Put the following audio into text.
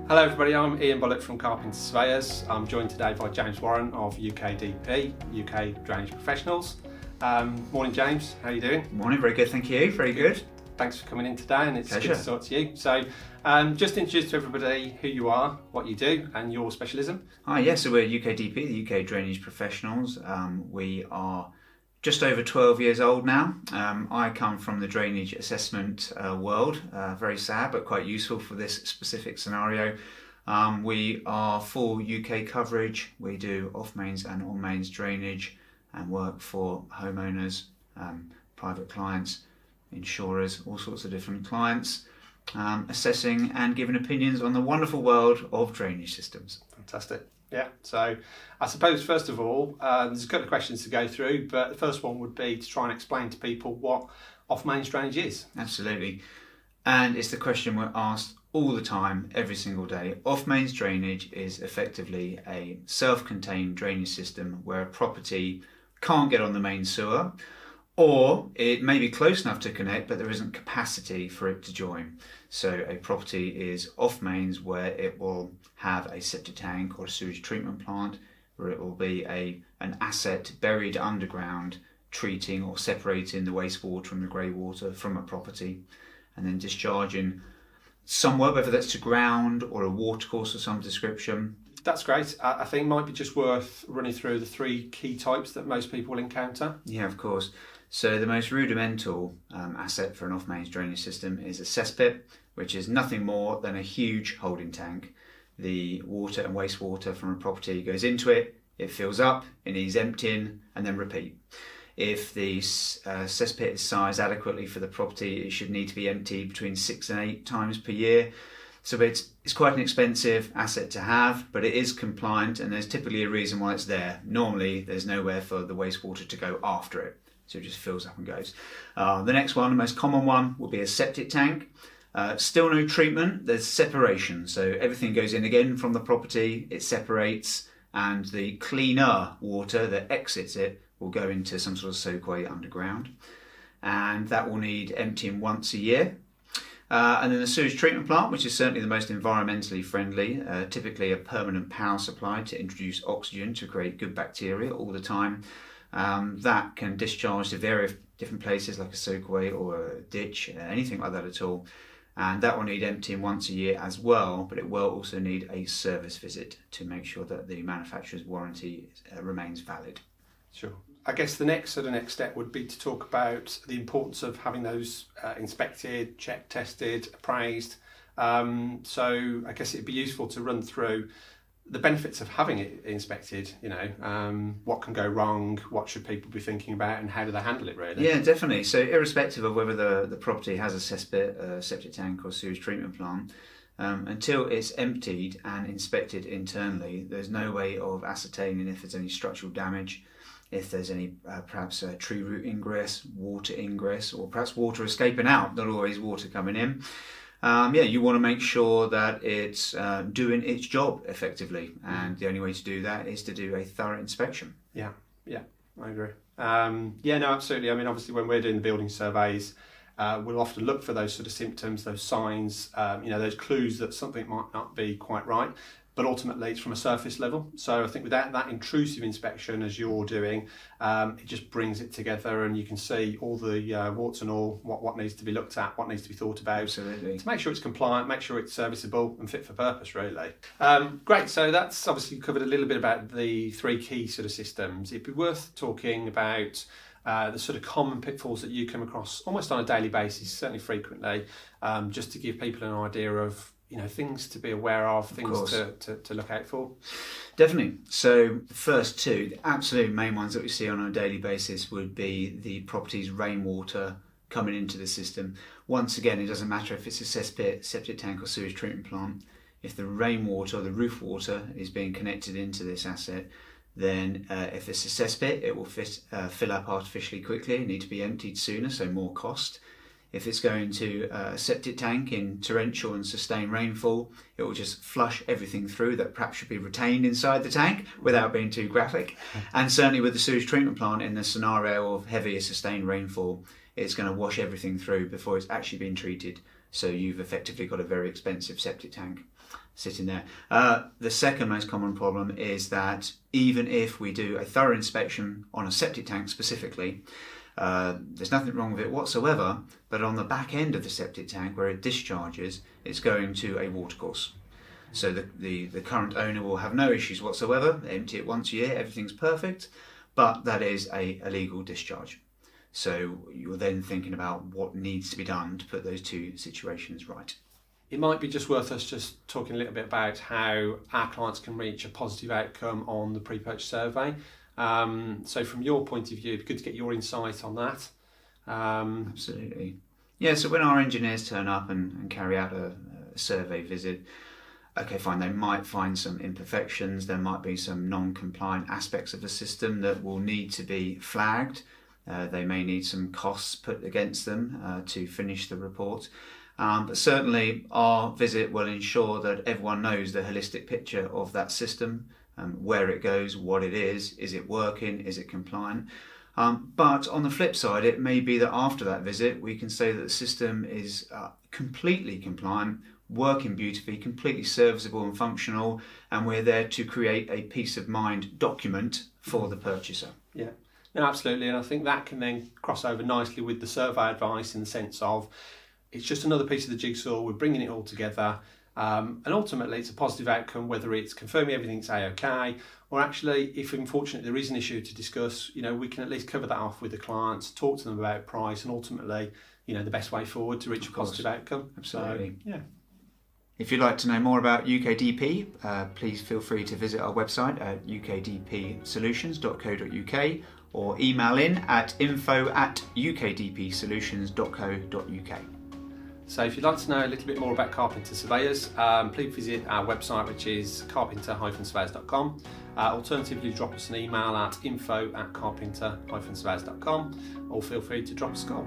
Hello everybody, I'm Ian Bullock from Carpenter Surveyors. I'm joined today by James Warren of UKDP, UK Drainage Professionals. Morning James, how are you doing? Morning, very good, thank you, very good. Thanks for coming in today, and it's Pleasure. good to talk to you. So just introduce to everybody who you are, what you do and your specialism. Hi, yes, so we're UKDP, the UK Drainage Professionals. We are just over 12 years old now. I come from the drainage assessment world, very sad but quite useful for this specific scenario. We are full UK coverage. We do off-mains and on-mains drainage and work for homeowners, private clients, insurers, all sorts of different clients, assessing and giving opinions on the wonderful world of drainage systems. Fantastic. Yeah, so I suppose first of all, there's a couple of questions to go through, but the first one would be to try and explain to people what off-mains drainage is. Absolutely. And it's the question we're asked all the time, every single day. Off-mains drainage is effectively a self-contained drainage system where a property can't get on the main sewer, or it may be close enough to connect, but there isn't capacity for it to join. So a property is off mains where it will have a septic tank or a sewage treatment plant, where it will be an asset buried underground, treating or separating the wastewater and the grey water from a property, and then discharging somewhere, whether that's to ground or a watercourse of some description. That's great. I think it might be just worth running through the three key types that most people will encounter. Yeah, of course. So the most rudimental asset for an off-mains drainage system is a cesspit, which is nothing more than a huge holding tank. The water and wastewater from a property goes into it, it fills up, it needs emptying, and then repeat. If the cesspit is sized adequately for the property, it should need to be emptied between 6 and 8 times per year. So it's quite an expensive asset to have, but it is compliant, and there's typically a reason why it's there. Normally, there's nowhere for the wastewater to go after it, so it just fills up and goes. The next one, the most common one, will be a septic tank. Still no treatment, there's separation. So everything goes in again from the property, it separates, and the cleaner water that exits it will go into some sort of soakaway underground. And that will need emptying once a year. And then the sewage treatment plant, which is certainly the most environmentally friendly, typically a permanent power supply to introduce oxygen to create good bacteria all the time. That can discharge to various different places like a soakaway or a ditch, anything like that at all. And that will need emptying once a year as well, but it will also need a service visit to make sure that the manufacturer's warranty remains valid. Sure. I guess the next step would be to talk about the importance of having those inspected, checked, tested, appraised. So I guess it'd be useful to run through the benefits of having it inspected, what can go wrong, what should people be thinking about, and how do they handle it really? Yeah, definitely. So irrespective of whether the property has a cesspit, a septic tank or sewage treatment plant, until it's emptied and inspected internally, there's no way of ascertaining if there's any structural damage, if there's any perhaps tree root ingress, water ingress, or perhaps water escaping out, not always water coming in. You want to make sure that it's doing its job effectively, and the only way to do that is to do a thorough inspection. Yeah, I agree. Absolutely. I mean, obviously, when we're doing the building surveys, we'll often look for those sort of symptoms, those signs, those clues that something might not be quite right. But ultimately, it's from a surface level. So I think without that intrusive inspection, as you're doing, it just brings it together, and you can see all the warts and all, what needs to be looked at, what needs to be thought about. Absolutely. To make sure it's compliant, make sure it's serviceable and fit for purpose, really. Great. So that's obviously covered a little bit about the three key sort of systems. It'd be worth talking about the sort of common pitfalls that you come across almost on a daily basis, certainly frequently, just to give people an idea of things to be aware of, things to look out for. Definitely. So the first two, the absolute main ones that we see on a daily basis would be the property's rainwater coming into the system. Once again, it doesn't matter if it's a cesspit, septic tank or sewage treatment plant. If the rainwater or the roof water is being connected into this asset, then if it's a cesspit, it will fill up artificially quickly, need to be emptied sooner, so more cost. If it's going to a septic tank in torrential and sustained rainfall, it will just flush everything through that perhaps should be retained inside the tank without being too graphic. And certainly with the sewage treatment plant, in the scenario of heavier sustained rainfall, it's going to wash everything through before it's actually been treated. So you've effectively got a very expensive septic tank sitting there. The second most common problem is that even if we do a thorough inspection on a septic tank specifically, there's nothing wrong with it whatsoever, but on the back end of the septic tank where it discharges, it's going to a watercourse. So the current owner will have no issues whatsoever. They empty it once a year, everything's perfect, but that is a illegal discharge. So you're then thinking about what needs to be done to put those two situations right. It might be just worth us just talking a little bit about how our clients can reach a positive outcome on the pre-purchase survey. So from your point of view, it'd be good to get your insight on that. Absolutely. Yeah, so when our engineers turn up and carry out a survey visit, okay, fine, they might find some imperfections, there might be some non-compliant aspects of the system that will need to be flagged. They may need some costs put against them to finish the report. But certainly our visit will ensure that everyone knows the holistic picture of that system, where it goes, what it is it working, is it compliant? But on the flip side, it may be that after that visit, we can say that the system is completely compliant, working beautifully, completely serviceable and functional, and we're there to create a peace of mind document for the purchaser. Yeah, no, absolutely. And I think that can then cross over nicely with the survey advice in the sense of it's just another piece of the jigsaw, we're bringing it all together. And ultimately it's a positive outcome, whether it's confirming everything's A-OK, or actually if unfortunately there is an issue to discuss, we can at least cover that off with the clients, talk to them about price, and ultimately, the best way forward to reach a positive outcome. Absolutely. So, yeah. If you'd like to know more about UKDP, please feel free to visit our website at ukdpsolutions.co.uk or email in at info@ukdpsolutions.co.uk. So if you'd like to know a little bit more about Carpenter Surveyors, please visit our website, which is carpenter-surveyors.com. Alternatively, drop us an email at info@carpenter-surveyors.com, or feel free to drop us a call.